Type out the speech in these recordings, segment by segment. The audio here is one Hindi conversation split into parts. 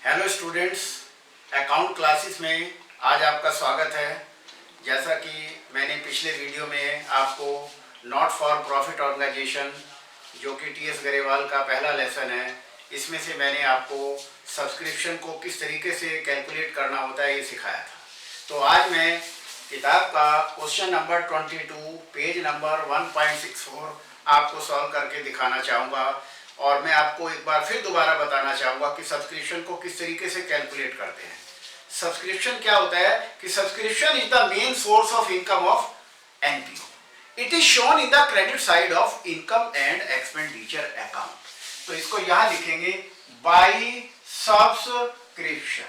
हेलो स्टूडेंट्स, अकाउंट क्लासेस में आज आपका स्वागत है। जैसा कि मैंने पिछले वीडियो में आपको नॉट फॉर प्रॉफिट ऑर्गेनाइजेशन जो कि टीएस गरेवाल का पहला लेसन है, इसमें से मैंने आपको सब्सक्रिप्शन को किस तरीके से कैलकुलेट करना होता है ये सिखाया था। तो आज मैं किताब का क्वेश्चन नंबर 22 पेज नंबर 1.64 आपको सॉल्व करके दिखाना चाहूँगा और मैं आपको एक बार फिर दोबारा बताना चाहूँगा कि सब्सक्रिप्शन को किस तरीके से कैलकुलेट करते हैं। सब्सक्रिप्शन क्या होता है कि subscription is the main source of income of NPO. It is shown in the credit side of income and expenditure account. तो इसको यहां लिखेंगे बाई सब्सक्रिप्शन।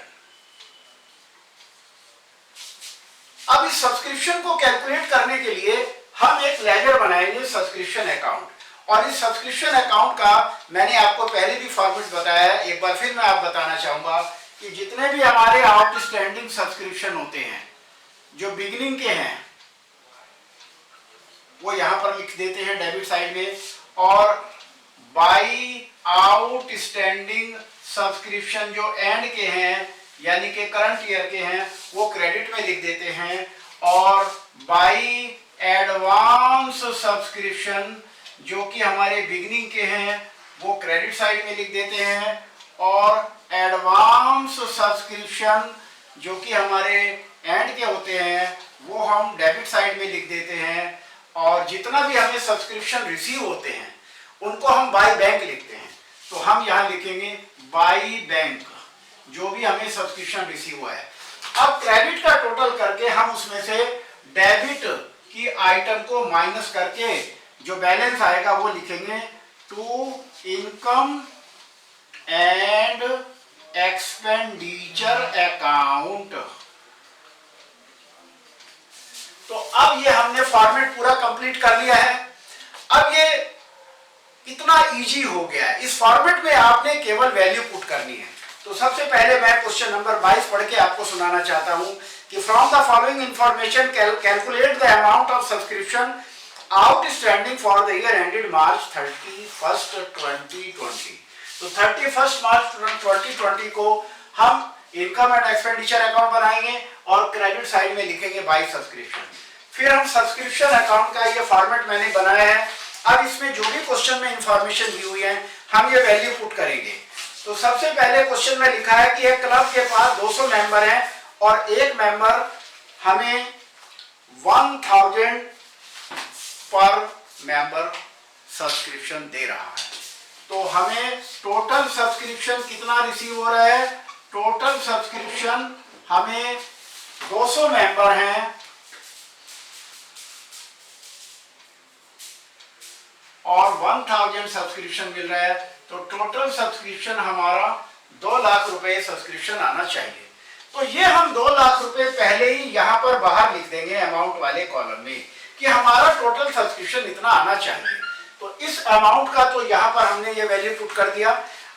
अब इस सब्सक्रिप्शन को कैलकुलेट करने के लिए हम एक लेजर बनाएंगे सब्सक्रिप्शन अकाउंट, और इस सब्सक्रिप्शन अकाउंट का मैंने आपको पहले भी फॉर्मेट बताया है। एक बार फिर मैं आप बताना चाहूंगा कि जितने भी हमारे आउटस्टैंडिंग सब्सक्रिप्शन होते हैं जो बिगिनिंग के हैं वो यहां पर लिख देते हैं डेबिट साइड में, और बाई आउटस्टैंडिंग सब्सक्रिप्शन जो एंड के हैं यानी कि करंट ईयर के हैं वो क्रेडिट में लिख देते हैं, और बाई एडवांस सब्सक्रिप्शन जो कि हमारे बिगिनिंग के हैं वो क्रेडिट साइड में लिख देते हैं, और एडवांस सब्सक्रिप्शन जो कि हमारे एंड के होते हैं वो हम डेबिट साइड में लिख देते हैं, और जितना भी हमें सब्सक्रिप्शन रिसीव होते हैं उनको हम बाय बैंक लिखते हैं। तो हम यहाँ लिखेंगे बाय बैंक जो भी हमें सब्सक्रिप्शन रिसीव हुआ है। अब क्रेडिट का टोटल करके हम उसमें से डेबिट की आइटम को माइनस करके जो बैलेंस आएगा वो लिखेंगे to income and expenditure account. तो अब ये हमने फॉर्मेट पूरा कंप्लीट कर लिया है। अब ये इतना इजी हो गया है, इस फॉर्मेट में आपने केवल वैल्यू पुट करनी है। तो सबसे पहले मैं क्वेश्चन नंबर 22 पढ़ के आपको सुनाना चाहता हूं कि from the following information calculate the amount of subscription outstanding for the year ended March 31, 2020। तो 31 मार्च 2020 को हम इनकम एंड एक्सपेंडिचर अकाउंट बनाएंगे और क्रेडिट साइड में लिखेंगे बाय सब्सक्रिप्शन। फिर हम सब्सक्रिप्शन अकाउंट का ये फॉर्मेट मैंने बनाया है। अब इसमें जो भी क्वेश्चन में इंफॉर्मेशन दी हुई है हम ये वैल्यू पुट करेंगे। तो सबसे पहले क्वेश्चन में लिखा है कि एक क्लब के पास 200 मेंबर हैं और एक मेंबर हमें 1000 पर मेंबर सब्सक्रिप्शन दे रहा है। तो हमें टोटल सब्सक्रिप्शन कितना रिसीव हो रहा है? टोटल सब्सक्रिप्शन हमें 200 मेंबर हैं और 1000 सब्सक्रिप्शन मिल रहा है, तो टोटल सब्सक्रिप्शन हमारा 2 लाख रुपए सब्सक्रिप्शन आना चाहिए। तो ये हम 2 लाख रुपए पहले ही यहाँ पर बाहर लिख देंगे अमाउंट वाले कॉलम में कि हमारा टोटल सब्सक्रिप्शन इतना आना चाहिए। तो इस अमाउंट का तो यहाँ पर हमने ये वैल्यू पुट कर दिया।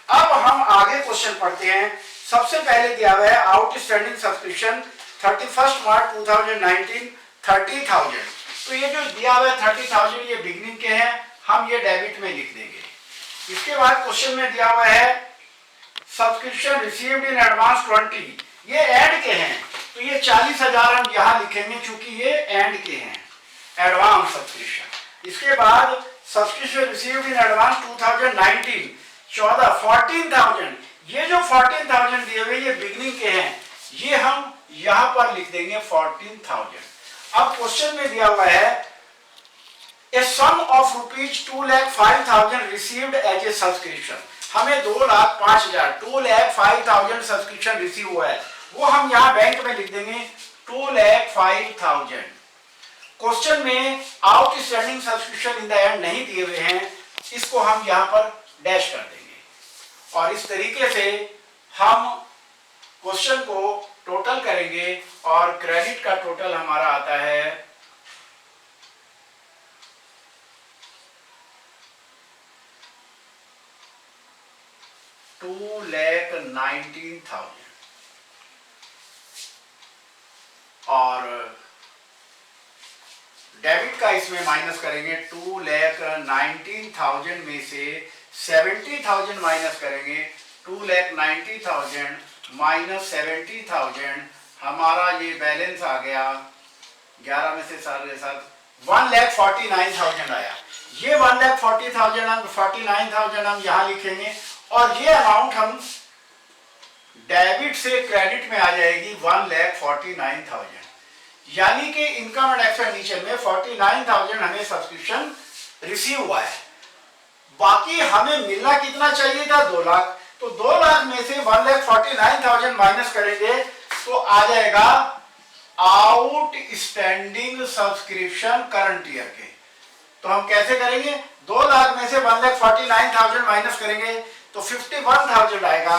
अब हम आगे क्वेश्चन पढ़ते हैं। सबसे पहले दिया हुआ है आउटस्टैंडिंग सब्सक्रिप्शन 31 मार्च 2019 30,000। तो ये जो दिया हुआ है 30,000 ये बिगिनिंग के हैं, हम ये डेबिट में लिख देंगे। इसके बाद क्वेश्चन में दिया हुआ है सब्सक्रिप्शन रिसीव्ड इन एडवांस 20, ये एंड के हैं तो ये 40,000 हम यहाँ लिखेंगे चूंकि ये एंड के हैं एडवांस सब्सक्रिप्शन। इसके बाद सब्सक्रिप्शन रिसीव्ड इन एडवांस 2019 14,000, ये जो 14,000 दिए हुए ये बिगिनिंग के हैं, ये हम यहाँ पर लिख देंगे 14,000। अब क्वेश्चन में दिया हुआ है A sum of rupees 2,05,000 received as a subscription। हमें 2,05,000 2,05,000 सब्सक्रिप्शन रिसीव हुआ है, वो हम यहाँ बैंक में लिख देंगे 2,05,000। क्वेश्चन में outstanding subscription in the end नहीं दिए हुए हैं, इसको हम यहाँ पर डैश कर देंगे। और इस तरीके से हम क्वेश्चन को टोटल करेंगे और क्रेडिट का टोटल हमारा आता है 2,19,000 और डेबिट का इसमें माइनस करेंगे 2,19,000 में से 70,000 माइनस करेंगे 2,90,000 माइनस 70,000, हमारा ये बैलेंस आ गया 11 में से 7 1,49,000 आया। ये 1,40,000 हम 49,000 हम यहाँ लिखेंगे और ये अमाउंट हम डेबिट से क्रेडिट में आ जाएगी 1,49,000, यानी कि इनकम एंड एक्सपेंडिचर में 49,000 हमें सब्सक्रिप्शन रिसीव हुआ है। बाकी हमें मिलना कितना चाहिए था? 2 लाख। तो 2 लाख में से 1,49,000 माइनस करेंगे तो आ जाएगा आउटस्टैंडिंग सब्सक्रिप्शन करंट ईयर के। तो हम कैसे करेंगे? 2 लाख में से 1,49,000 माइनस करेंगे तो 51,000 आएगा।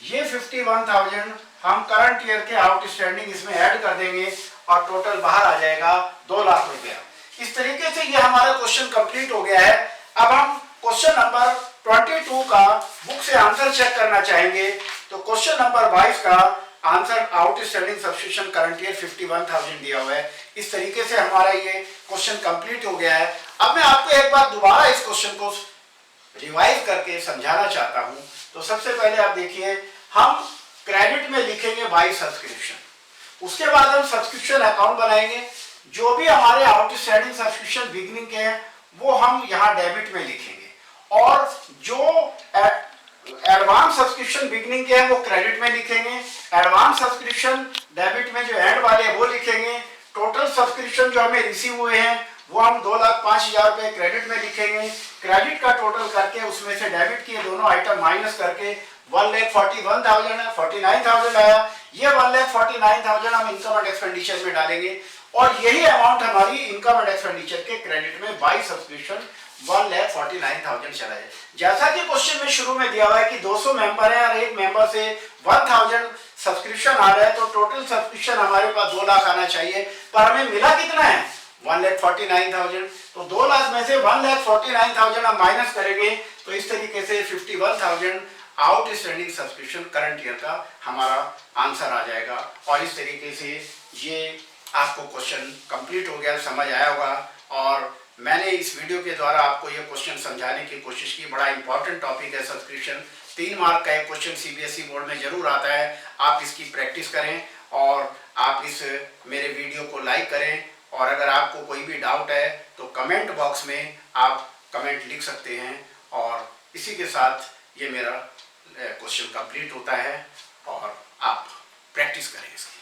ये 51,000 हम करंट ईयर के आउटस्टैंडिंग इसमें ऐड कर देंगे और टोटल बाहर आ जाएगा 2 लाख रुपया। इस तरीके से ये हमारा क्वेश्चन कंप्लीट हो गया है। अब हम क्वेश्चन नंबर 22 का बुक से आंसर चेक करना चाहेंगे। तो क्वेश्चन नंबर 22 का answer outstanding subscription current year 51,000 दिया हुआ है। इस तरीके से हमारा ये क्वेश्चन कंप्लीट हो गया है। अब मैं आपको एक बार दोबारा इस क्वेश्चन को रिवाइज करके समझाना चाहता हूं। तो सबसे पहले आप देखिए, हम क्रेडिट में लिखेंगे बाई सब्सक्रिप्शन, उसके बाद हम सब्सक्रिप्शन अकाउंट बनाएंगे। जो भी हमारे आउटस्टैंडिंग सब्सक्रिप्शन बिगिनिंग के हैं वो हम यहाँ डेबिट में लिखेंगे और जो एडवांस सब्सक्रिप्शन बिगिनिंग के हैं वो क्रेडिट में लिखेंगे। एडवांस सब्सक्रिप्शन डेबिट में जो एंड वाले हैं वो लिखेंगे। टोटल सब्सक्रिप्शन जो हमें रिसीव हुए हैं वो हम 2,05,000 रुपए क्रेडिट में लिखेंगे। क्रेडिट का टोटल करके उसमें से डेबिट के दोनों आइटम माइनस करके 1,41,000 है, 49,000 आया। ये 1,49,000 हम इनकम एंड एक्सपेंडिचर में डालेंगे और यही अमाउंट हमारी इनकम एंड एक्सपेंडिचर के क्रेडिट में बाई सब्सक्रिप्शन 1,49,000 चला जाए। जैसा कि क्वेश्चन में शुरू में दिया हुआ है कि 200 मेंबर है और एक मेंबर से 1,000 सब्सक्रिप्शन आ रहा है, तो टोटल सब्सक्रिप्शन हमारे पास 2 लाख आना चाहिए, पर हमें मिला कितना है? 1,49,000। तो 2 लाख में से 1,49,000 हम माइनस करेंगे तो इस तरीके से 51,000 आउटस्टैंडिंग सब्सक्रिप्शन करंट ईयर का हमारा आंसर आ जाएगा। और इस तरीके से ये आपको क्वेश्चन कंप्लीट हो गया, समझ आया होगा। और मैंने इस वीडियो के द्वारा आपको ये क्वेश्चन समझाने की कोशिश की। बड़ा इंपॉर्टेंट टॉपिक है सब्सक्रिप्शन। 3 मार्क का एक क्वेश्चन सीबीएसई बोर्ड में जरूर आता है। आप इसकी प्रैक्टिस करें और आप इस मेरे वीडियो को लाइक करें। और अगर आपको कोई भी डाउट है तो कमेंट बॉक्स में आप कमेंट लिख सकते हैं। और इसी के साथ ये मेरा क्वेश्चन कंप्लीट होता है और आप प्रैक्टिस करें इसका।